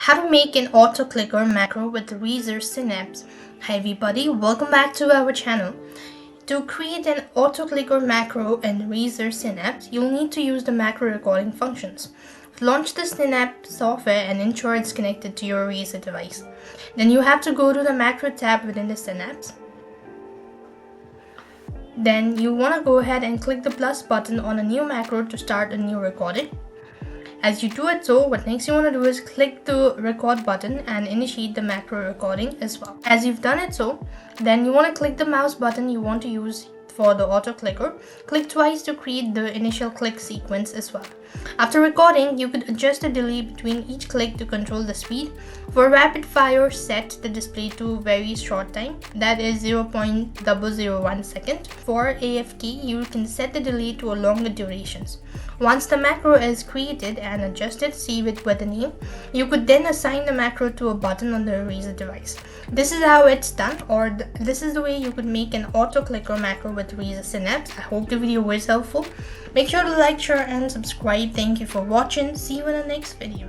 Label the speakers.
Speaker 1: How to make an auto clicker macro with Razer Synapse. Hi everybody, welcome back to our channel. To create an auto clicker macro in Razer Synapse, you'll need to use the macro recording functions. Launch the Synapse software and ensure it's connected to your Razer device. Then you have to go to the macro tab within the Synapse. Then you want to go ahead and click the plus button on a new macro to start a new recording. As you do it, what next you want to do is click the record button and initiate the macro recording as well. As you've done it then you want to click the mouse button you want to use for the auto clicker. Click twice to create the initial click sequence as well. After recording, you could adjust the delay between each click to control the speed. For rapid fire, set the display to very short time, that is 0.001 second. For AFK, you can set the delay to a longer durations. Once the macro is created and adjusted, save it with a name. You could then assign the macro to a button on the Razer device. This is how it's done, or this is the way you could make an auto clicker macro with Razer Synapse. I hope the video was helpful. Make sure to like, share and subscribe. Thank you for watching. See you in the next video.